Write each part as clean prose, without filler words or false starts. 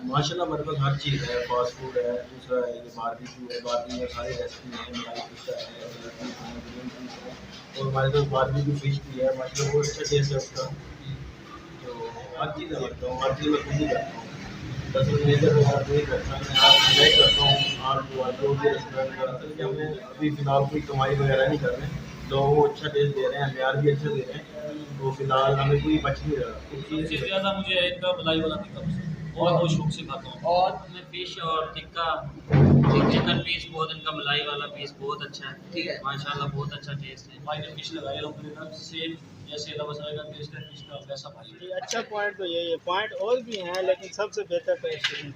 माशाल्लाह हमारे पास हर चीज़ है, फास्ट फूड है, दूसरा है ये बारबेक्यू है, बारबेक्यू में सारी रेसिपी हैं, मलाई कोफ्ता है, ग्रीन पीस है और हमारे पास बारबेक्यू फिश भी है, माशाल्लाह बहुत अच्छा टेस्ट है उसका। तो हर चीज़ है हमारे पास, हर चीज़ मैं खुद ही करता हूँ। बस मैनेजर वगैरह कोई करता है, मैं करता हूँ और जो भी रेस्टोरेंट का असल में हमें अभी फ़िलहाल कोई कमाई वगैरह नहीं कर रहे हैं, लोगों को अच्छा टेस्ट दे रहे हैं, म्यार भी अच्छा दे रहे हैं, तो फ़िलहाल हमें कोई बच नहीं रहा। कुछ चीज़ सबसे ज़्यादा मुझे इनका मलाई वाला टिक्का पसंद है, बहुत शौक से खाता हूँ। और मैं फिश और टिक्का, ठीक है, चिकन पीस बहुत, इनका मलाई वाला पीस बहुत अच्छा है, ठीक है। माशाल्लाह बहुत अच्छा टेस्ट है। भाई ने फिश लगाई अलहमदिल्ला, सेम जैसे अल्लाह वसाले का टेस्ट है फिश का वैसा भाई। ये अच्छा पॉइंट तो यही है, पॉइंट और भी हैं लेकिन सबसे बेहतर टेस्ट यही है।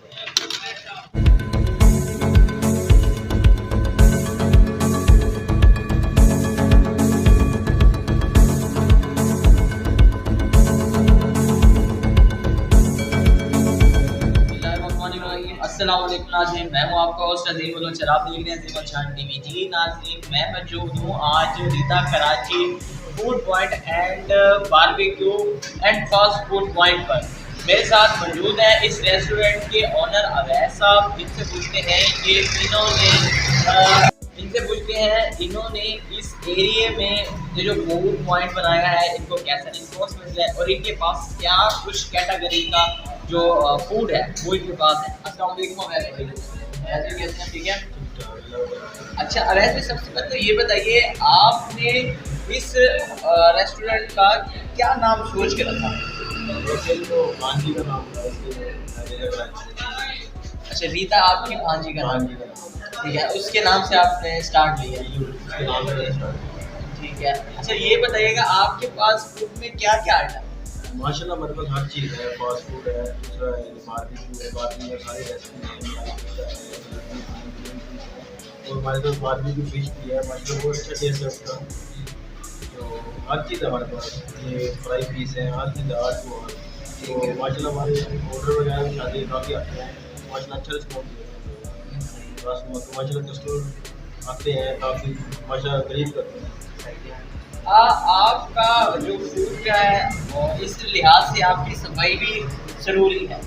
अस्सलाम वालेकुम नाज़रीन, मैं हूँ आपका होस्ट अज़ीम उल चर, आप देख रहे हैं ज़ीमल शान टीवी। जी नाज़रीन, मैं मौजूद हूँ आज Rita Karachi food point and barbecue and fast food point पर। मेरे साथ मौजूद है इस रेस्टोरेंट के ऑनर अवैस साहब। इनसे पूछते हैं कि इन्होंने इस एरिया में ये जो फूड पॉइंट बनाया है इनको कैसा रिस्पॉन्स मिल रहा है और इनके पास क्या कुछ कैटेगरी का जो फूड है वो इनके पास है। अस्सलाम वालेकुम अवैस भाई, कैसे हैं? ठीक है। अच्छा अवैस भाई, सबसे पहले तो ये बताइए आपने इस रेस्टोरेंट का क्या नाम सोच के रखा? वैसे तो भांजी का नाम था इसलिए मैंने कराची। अच्छा, रीता आपकी भांजी का नाम, भांजी का नाम, ठीक है, उसके नाम से आपने स्टार्ट लिया। उसके नाम से स्टार्ट। ठीक है। अच्छा ये बताइएगा आपके पास फूड में क्या क्या आइटम? माशाल्लाह हमारे पास हर चीज़ है, फास्ट फूड है, दूसरा है ये बारबेक्यू है, बारबेक्यू में सारी रेसिपी हैं, मलाई कोफ्ता है, ग्रीन पीस है और हमारे पास बारबेक्यू फिश भी है, माशाल्लाह बहुत अच्छा टेस्ट है उसका। तो हर चीज़ है हमारे पास, ये फ्राई पीस है, हर चीज़ है, हर वो है। तो माशाल्लाह हमारे ऑर्डर वगैरह भी शादी काफ़ी आते हैं, माशाल्लाह अच्छा रिस्पॉन्स देते हैं। बस माशाल्लाह कस्टमर आते हैं काफ़ी, माशाल्लाह तारीफ करते हैं। आपका जो फूड का है और इस लिहाज से आपकी सफाई भी ज़रूरी है।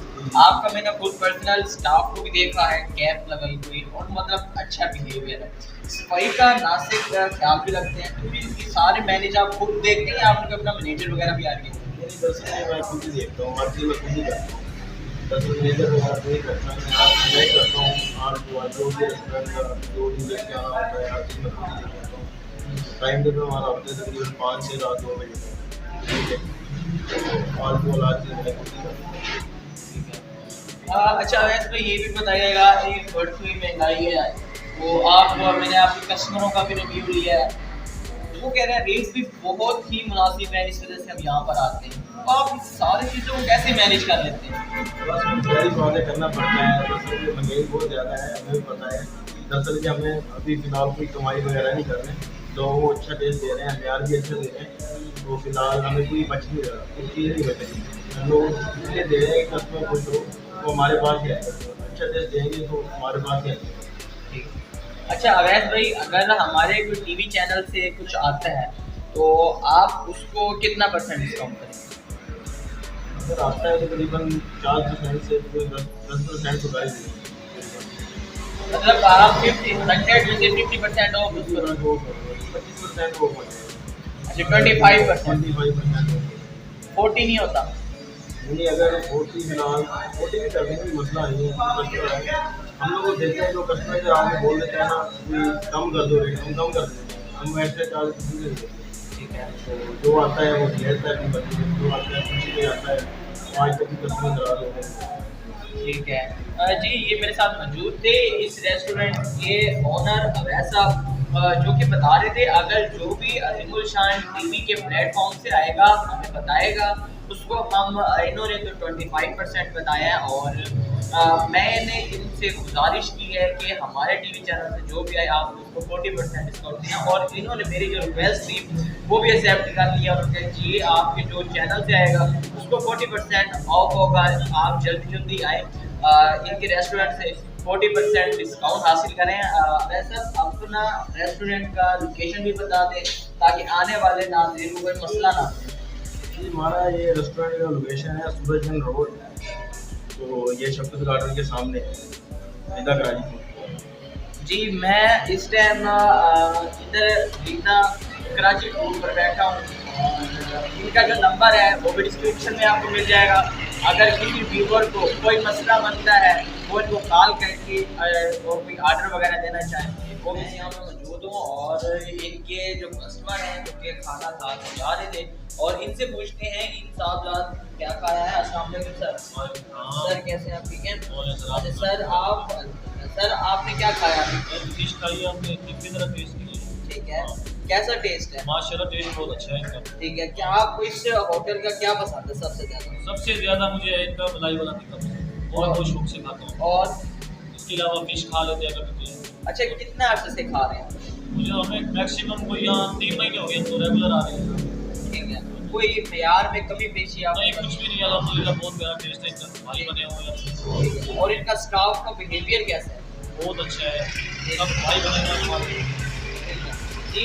आपका मैंने खुद पर्सनल स्टाफ को भी देखा है, कैप लगाई हुई और मतलब अच्छा बिहेवियर है। सफाई का ना सिर्फ ख्याल भी रखते हैं, तो इनकी सारे मैनेज आप खुद देखते हैं, आपके अपना मैनेजर वगैरह भी आ रही है? मेरी दरअसल मैं खुद ही देखता हूँ, हर चीज़ मैं खुद ही करता हूँ। दरअसल मैनेजर वगैरह कोई करता है, मैं करता हूँ और जो भी रेस्टोरेंट का जो भी लेके आना होता है हर चीज़ मैं खुद ही करता हूँ। टाइम टेबल हमारा होता है तकरीबन 5 से रात 2 बजे तक, ठीक है। और वो हर चीज़ मैं खुद ही करता हूँ। अच्छा वैसे तो ये भी बताइएगा, एक बढ़ती हुई महंगाई है, तो आप मैंने आपके कस्टमरों का भी रिव्यू लिया है, वो कह रहे हैं रेट भी बहुत ही मुनासिब है, इस वजह से हम यहाँ पर आते हैं। तो आप इस सारी चीज़ों को कैसे मैनेज कर लेते हैं? बस तैयारी वादे करना पड़ता है, दरअसल ये महंगाई बहुत ज़्यादा है, हमें भी पता है। दरअसल कि हमें अभी फ़िलहाल कोई कमाई वगैरह नहीं कर रहे हैं, लोगों को अच्छा टेस्ट दे रहे हैं, म्यार भी अच्छा दे रहे हैं, तो फ़िलहाल हमें कोई बच नहीं रहा, कुछ चीज़ नहीं बच रही। लोग इसलिए दे रहे हैं कि कस्टमर खुश हो, तो हमारे पास ही आएगा, अच्छा टेस्ट देंगे तो हमारे पास ही आएगा। ठीक। अच्छा अवैस भाई, अगर हमारे कोई टीवी चैनल से कुछ आता है तो आप उसको कितना % डिस्काउंट करेंगे? अगर आता है तो तकरीबन 4% से 10% तो कर ही देंगे। मतलब आप 50 100 में से 50% ऑफ उसको? 25% ऑफ हो जाएगा। अच्छा 25%, 25% 40 नहीं होता? नहीं, अगर 40 फिलहाल 40 भी कर देंगे, मसला नहीं है। कस्टमर है, हम लोग को देखते हैं, जो कस्टमर इधर आके बोल देते हैं ना कि कम कर दो रेट, हम कम कर देते हैं, हम एक्स्ट्रा चार्ज किसी नहीं देते। ठीक है। तो जो आता है वो लेता है, अपनी मर्जी से, जो आता है खुशी में आता है, आज तक भी कस्टमर नाराज होते हैं। ठीक है। जी ये मेरे साथ मौजूद थे इस रेस्टोरेंट के ओनर अवैस साहब, जो कि बता रहे थे अगर जो भी अज़ीमुल शान टीवी के प्लेटफॉर्म से आएगा हमें बताएगा, उसको हम इन्होंने तो 25% बताया है और मैंने इनसे गुजारिश की है कि हमारे टीवी चैनल से जो भी आए आप उसको 40% डिस्काउंट दिया और इन्होंने मेरी जो रिक्वेस्ट थी वो भी एक्सेप्ट कर लिया और कहा जी आपके जो चैनल से आएगा उसको 40% ऑफ होगा, आप जल्दी जल्दी आए इनके रेस्टोरेंट से 40% डिस्काउंट हासिल करें। वैसे अपना रेस्टोरेंट का लोकेशन भी बता दें ताकि आने वाले नाज़रीन को कोई मसला ना हो। जी हमारा ये रेस्टोरेंट का लोकेशन है सूरजगंज रोड, तो ये शक्ति गार्डन के सामने है, निदा कराची। जी मैं इस टाइम इधर रीना कराची टूर पर बैठा हूँ और इनका जो नंबर है वो भी डिस्क्रिप्शन में आपको मिल जाएगा। अगर किसी व्यूअर को कोई मसला बनता है वो इनको कॉल करके वो कोई ऑर्डर वगैरह देना चाहें वो मैं यहाँ पर मौजूद हूँ और इनके जो कस्टमर हैं जो कि खाना खा के जा रहे थे और इनसे पूछते हैं इन साहब क्या खाया है। अस्सलाम वालेकुम सर कैसे हैं आप? ठीक हैं। अच्छा सर आपने क्या खाया? फिश खाई है हमने, की तरह टेस्ट की है। ठीक है, कैसा टेस्ट है? माशाल्लाह टेस्ट बहुत अच्छा है इनका। ठीक है, क्या आपको इस होटल का क्या पसंद है सबसे ज्यादा? सबसे ज़्यादा मुझे इनका मलाई वाला टिक्का पसंद है, बहुत शौक से खाता हूँ। और इसके अलावा फिश खा लेते हैं कभी। अच्छा कितने अर्से से खा रहे हैं? मुझे हमें मैक्सिमम को यहाँ 3 महीने हो गए तो रेगुलर आ रहे हैं। ठीक है, कोई मेयार में कमी पेशी आप? नहीं कुछ भी नहीं, अल्हम्दुलिल्लाह बहुत प्यारा टेस्ट है इनका, भाई बने हुए हैं। और इनका स्टाफ का बिहेवियर कैसा है? बहुत अच्छा है, सब भाई बने हुए हैं। जी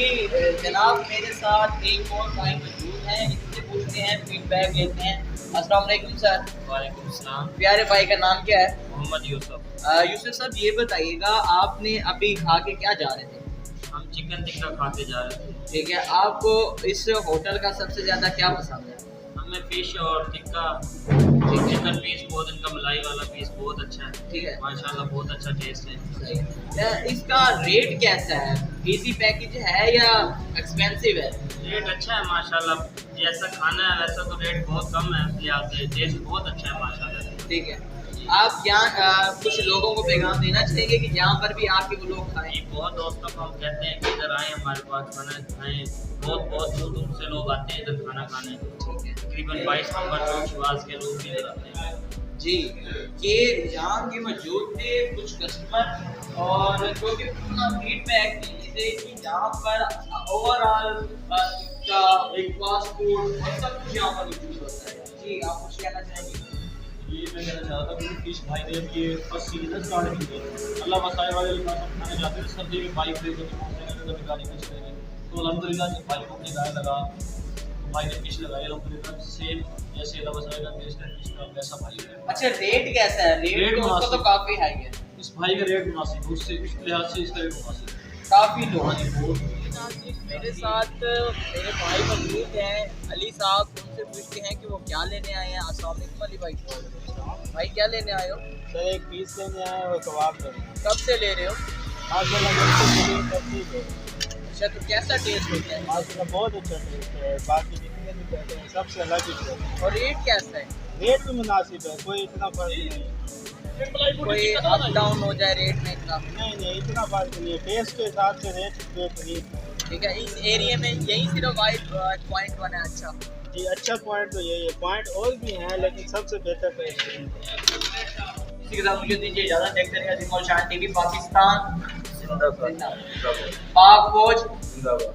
जनाब मेरे साथ एक और भाई मौजूद हैं, इनसे पूछते हैं फीडबैक लेते हैं। अस्सलाम वालेकुम सर। वालेकुम सलाम। प्यारे भाई का नाम क्या है? मोहम्मद यूसुफ। यूसुफ साहब ये बताइएगा आपने अभी खा के क्या जा रहे थे? हम चिकन टिक्का खाते जा रहे थे। ठीक है, आपको इस होटल का सबसे ज्यादा क्या पसंद है? हमें फिश और टिक्का, चिकन पीस बहुत, इनका मलाई वाला पीस बहुत अच्छा है। ठीक है, माशाल्लाह बहुत अच्छा टेस्ट है। सही है। इसका रेट कैसा है? इजी पैकेज है या एक्सपेंसिव है? रेट अच्छा है माशाल्लाह, जैसा खाना है वैसा तो रेट बहुत कम है, इस लिहाज से टेस्ट बहुत अच्छा है माशाल्लाह। ठीक है, आप यहाँ कुछ लोगों को पैगाम देना चाहेंगे कि यहाँ पर भी आके वो लोग खाएं? बहुत दोस्तों को हम कहते हैं कि इधर आए हमारे पास खाना खाएं, बहुत दूर दूर से लोग आते हैं इधर खाना खाने। ठीक है, तकरीबन 22 नंबर चौक के लोग भी इधर आते हैं। जी ये यहाँ के मौजूद थे कुछ कस्टमर और जो कि अपना फीडबैक दीजिए कि यहाँ पर ओवरऑल एक फास्ट फूड और सब कुछ यहाँ पर मौजूद होता है। जी आप कुछ कहना चाहेंगे? ये मैं कहना चाह रहा था कि फिश भाई ने कि फर्स्ट सीजन स्टार्ट की थी, अल्लाह मसाए वाले लिबास हम खाने जाते थे सर्दी में, बाइक पे कभी गाड़ी में चले गए तो अल्हम्दुलिल्लाह जब बाइक अपने गाय लगा तो भाई ने फिश लगाई, अल्हम्दुलिल्लाह सेम जैसे अल्लाह मसाए का टेस्ट है फिश का वैसा भाई है। अच्छा रेट कैसा है? रेट तो काफी हाई है। इस भाई का रेट मुनासिब, उससे इस लिहाज से इसका रेट मुनासिब काफी लो। हाँ जी बहुत। मेरे साथ मेरे भाई मौजूद हैं अली साहब, उनसे पूछते हैं कि वो क्या लेने आए हैं। अस्सलाम वालेकुम अली भाई। भाई क्या लेने आए हो? सर एक पीस लेने आए और कबाब लेने। कब से ले रहे हो? माशाल्लाह अच्छा तो कैसा टेस्ट होता है? माशाल्लाह बहुत अच्छा टेस्ट है, बाकी जितने भी कहते हैं सबसे अलग ही टेस्ट है। और रेट कैसा है? रेट भी मुनासिब है, कोई इतना फर्क नहीं है। कोई अप डाउन हो जाए रेट में इतना? नहीं इतना फर्क नहीं है, टेस्ट के हिसाब से रेट बेहतरीन है। ठीक है, इस एरिया में यही सिर्फ वाइट पॉइंट बना है। अच्छा जी अच्छा पॉइंट तो यही है, पॉइंट और भी हैं लेकिन सबसे बेहतर टेस्ट है। इसी के साथ मुझे दीजिए इजाजत। देखते रहिए अजीम और शान टीवी पाकिस्तान जिंदाबाद, पाक फौज जिंदाबाद।